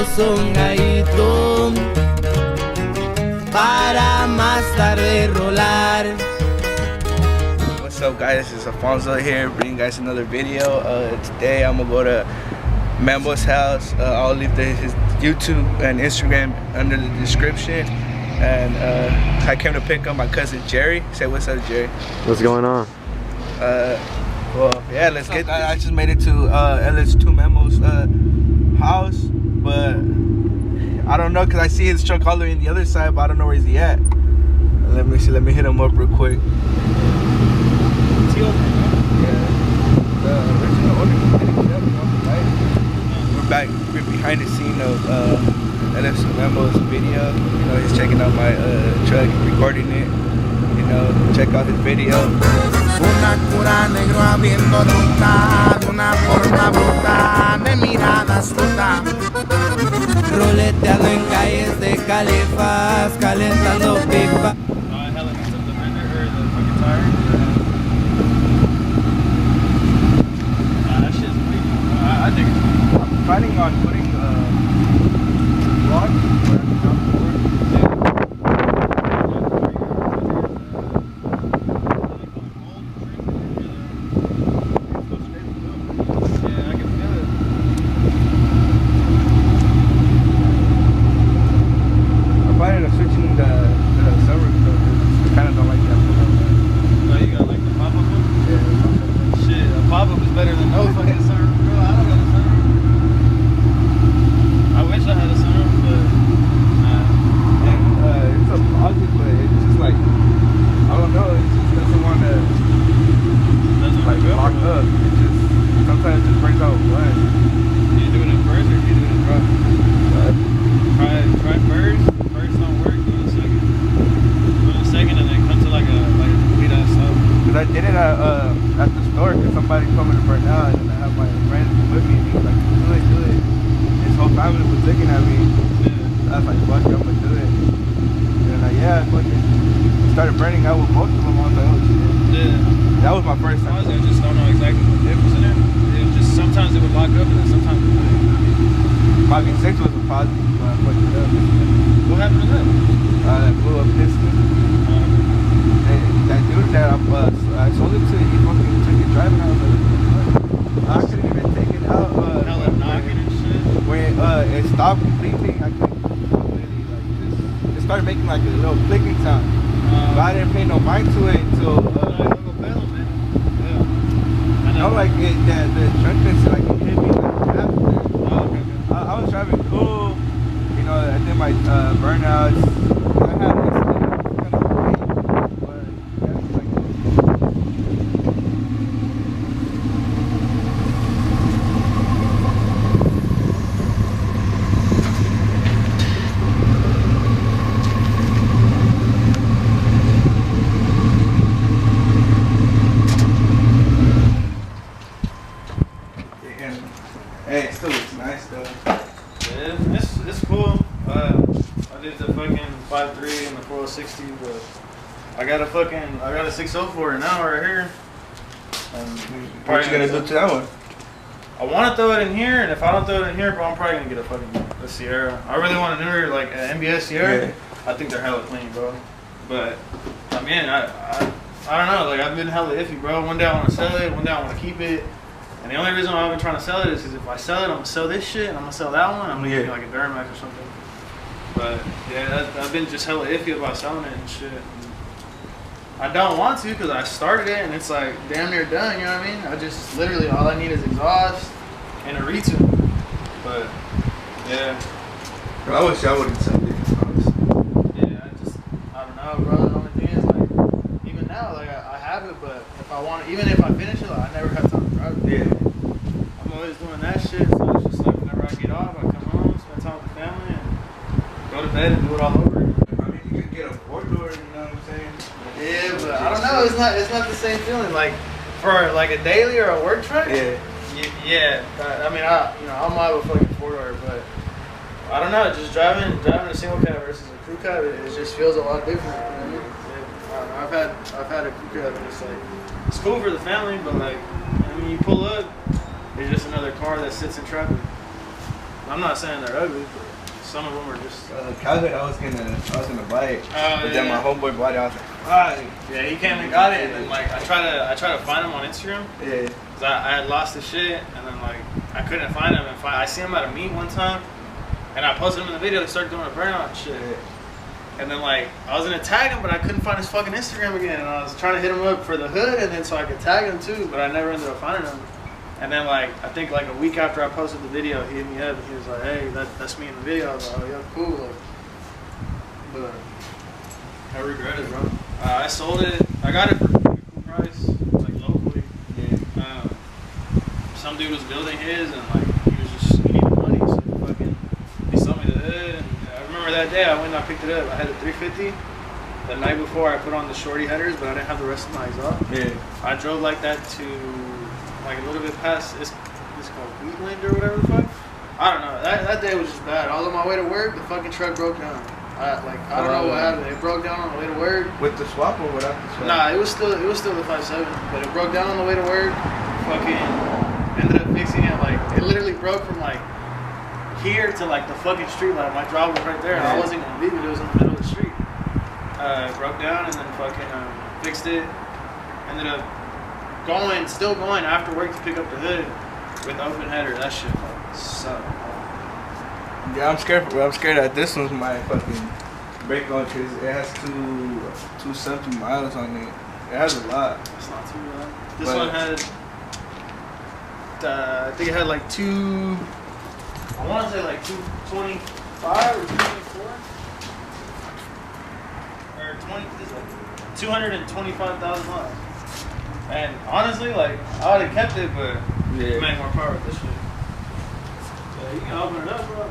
sabroso un gallito para más tarde rolar. What's up, guys? It's Alfonso here, bringing you guys another video. Today I'm gonna go to Memo's house. I'll leave his YouTube and Instagram under the description. And I came to pick up my cousin Jerry. Say what's up, Jerry. What's going on? Well, yeah, let's get. I just made it to Ls2memo's house, but I don't know because I see his truck all the way on the other side, but I don't know where he's at. Let me see. Let me hit him up real quick. We're back behind the scene of Ls2memo's video. You know, he's checking out my truck, recording it. You know, check out his video. Una cura negro abriendo ruta de una forma bruta de mirada astuta. Roleteando en calles de Califas, calentando pipa. I think I'm planning on putting vlogs where I'm down the road. Yeah, I can feel it. I'm planning on switching the server because I kind of don't like that. Oh, you got like the pop-up one? Yeah. Shit, a pop-up is better than no fucking server. I don't got a sunroof. I wish I had a sunroof, but it's a positive, but it's just like I don't know. It just doesn't want to like lock up. It just sometimes it just brings out blood. you doing it first or you doing it drop? Try first. First don't work. Do the second. Do the second, and then come to like a complete ass stop. Because I did it at the store because somebody told me to burn out, and I have my friend with me, and he was like, do it. His whole family was looking at me. Yeah. I was like, fuck, I'm gonna do it. And yeah, fucking started burning out with most of them. I was like, oh shit. Yeah. That was my first time. I just don't know exactly the difference in it. It was just sometimes it would lock up, and then sometimes it wouldn't. My V6 was a positive when I fucked it up. What happened to that? That blew up piston. That dude that I sold it to, he fucking took it driving. I was like, what? I couldn't even take it out. Hella knocking and shit. When it stopped completely, I couldn't completely it started making like a little clicking sound. But I didn't pay no mind to it until I'm like the trunk is like it hit me like after. I was driving cool, you know. I did my burnouts. I had this kind of weight, but that's like. Hey, it still looks nice though. Yeah, it's cool. I did the fucking 5.3 and the 4060, but I got a 604 now right here. What you gonna do to that one? I want to throw it in here, and if I don't throw it in here, bro, I'm probably gonna get a Sierra. I really want a newer like an MBS Sierra. Yeah. I think they're hella clean, bro. But I mean, I don't know. Like I've been hella iffy, bro. One day I want to sell it, one day I want to keep it. And the only reason why I've been trying to sell it is because if I sell it, I'm gonna sell this shit, and I'm gonna sell that one. I'm gonna get like a Duramax or something. But yeah, I've been just hella iffy about selling it and shit. I don't want to because I started it and it's like damn near done. You know what I mean? I just literally all I need is exhaust and a retune. But yeah. I wish I wouldn't sell it. Honestly. Yeah, I don't know, bro. The only thing is like even now, like I have it, but if I want, even if I finish it, like, I never have time to drive it. Yeah. I'm always doing that shit, so it's just like whenever I get off, I come home, spend time with the family, and go to bed and do it all over again. I mean, you could get a four-door, you know what I'm saying? Yeah, but I don't know. It's not the same feeling. Like for like a daily or a work truck. Yeah. Yeah. I mean, I'm out of a fucking 4-door, but I don't know. Just driving a single cab versus a crew cab, it just feels a lot different. You know what I mean? I don't know, I've had a crew cab, and it's like it's cool for the family, but like I mean, you pull up, it's just another car that sits in traffic. I'm not saying they're ugly, but some of them are just. Cowhead, I was gonna buy it. But then my homeboy bought it. I was like, yeah, he came and got it, and then like I try to find him on Instagram. Yeah. Cause I had lost his shit, and then like I couldn't find him. And I see him at a meet one time, and I posted him in the video. He started doing a burnout and shit. Yeah. And then like I was gonna tag him, but I couldn't find his fucking Instagram again. And I was trying to hit him up for the hood, and then so I could tag him too, but I never ended up finding him. And then like I think like a week after I posted the video, he hit me up and he was like, "Hey, that's me in the video." I was like, "Oh yeah, cool." Like, but I regret it, bro. I sold it. I got it for a pretty cool price, like locally. Yeah. Some dude was building his, and like he needed money, so he sold me the hood. And I remember that day I went and I picked it up. I had a 350. The night before I put on the shorty headers, but I didn't have the rest of my exhaust. Yeah. I drove like that to like a little bit past. It's called Wheatland or whatever the fuck. I don't know. That day was just bad. I was on my way to work. The fucking truck broke down. I don't know what happened. It broke down on the way to work. With the swap or without the swap? Nah, it was still the 5.7, but it broke down on the way to work. Fucking ended up fixing it. Like it literally broke from like here to like the fucking street light. My job was right there, and I wasn't gonna leave it. It was in the middle of the street. It broke down, and then fucking fixed it. Ended up still going after work to pick up the hood with open header. That shit fucking sucked. Yeah, I'm scared that this one's my fucking brake on because it has two something miles on it. It has a lot. It's not too bad. This one had, I think it had like I want to say like 225 or 224 or 225,000 miles. And honestly, like I would have kept it, but you make more power with this shit. Yeah, you can open it up, bro.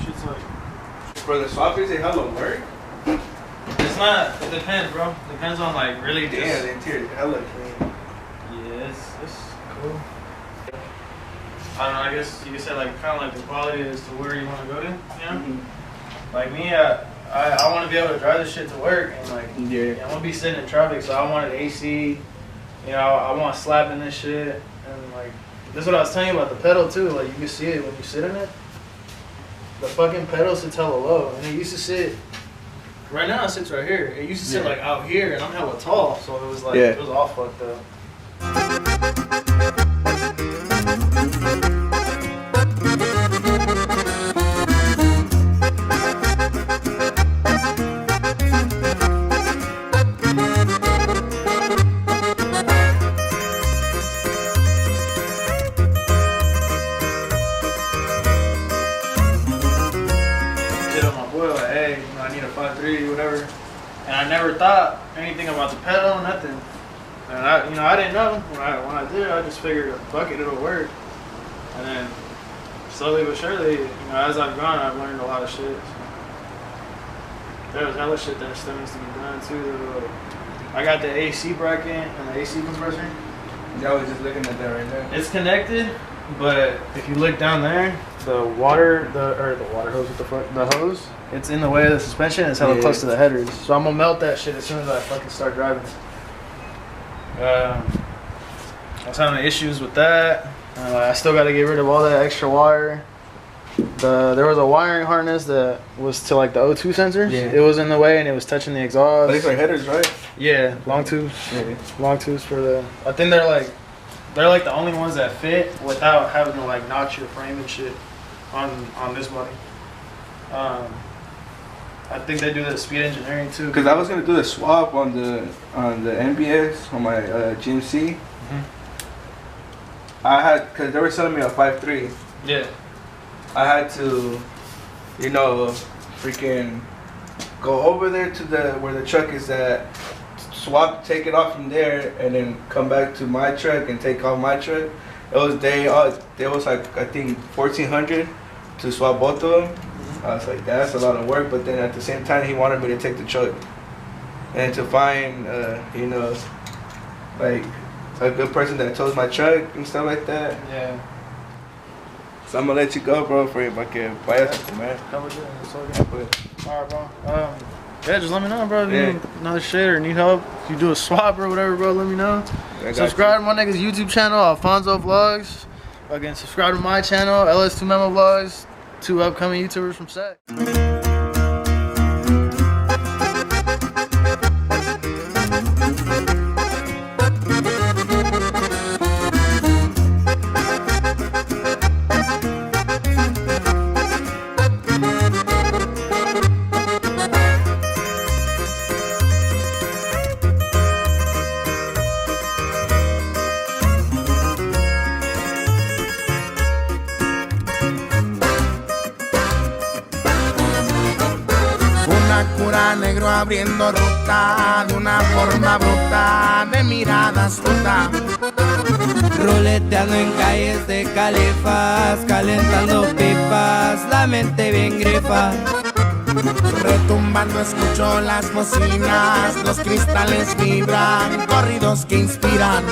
Shit's like. For the swap, is it hella work? It's not. It depends, bro. Depends on like really. Yeah, the interior is hella clean. Yeah, it's cool. I don't know. I guess you could say like kind of like the quality as to where you want to go to. You know. Mm-hmm. Like me, I want to be able to drive this shit to work, and like I'm gonna be sitting in traffic, so I wanted AC. You know, I want slapping this shit, and like this is what I was telling you about the pedal too. Like you can see it when you sit in it. The fucking pedal sits hella low, and it used to sit. Right now it sits right here. It used to sit like out here, and I'm hella tall, so it was like it was all fucked up. Whatever, and I never thought anything about the pedal, nothing. And I didn't know when I did. I just figured, fuck it, it'll work. And then slowly but surely, as I've gone, I've learned a lot of shit. So. There was hella shit that still needs to be done too. Like, I got the AC bracket and the AC compressor. Yeah, I was just looking at that right now. It's connected, but if you look down there, the water hose, what the fuck? The hose, it's in the way of the suspension. It's hella close to the headers. So I'm gonna melt that shit as soon as I fucking start driving. I was having issues with that. I still got to get rid of all that extra wire. There was a wiring harness that was to like the O2 sensors. Yeah. It was in the way and it was touching the exhaust. These are headers, right? Yeah, long tubes. Yeah. Long tubes for the. I think they're like the only ones that fit without having to like notch your frame and shit on this body. I think they do the speed engineering too. Cause I was gonna do the swap on the NBS on my GMC. Mm-hmm. I had, cause they were selling me a 5.3. Yeah. I had to, freaking go over there to where the truck is at, take it off from there, and then come back to my truck and take off my truck. It was like I think $1,400 to swap both of them. I was like, that's a lot of work, but then at the same time, he wanted me to take the truck and to find, like a good person that tows my truck and stuff like that. Yeah. So I'm gonna let you go, bro, for if I can buy us something, man. How about that? That's all good. Alright, bro. Yeah, just let me know, bro. If you need another shit or need help, if you do a swap or whatever, bro, let me know. Subscribe to my nigga's YouTube channel, Alfonso Vlogs. Fucking subscribe to my channel, Ls2memo vlogs, 2 upcoming YouTubers from Sec. Una cura negro abriendo ruta de una forma bruta, de mirada astuta. Roleteando en calles de califas, calentando pipas, la mente bien grifa. Retumbando escucho las bocinas, los cristales vibran, corridos que inspiran.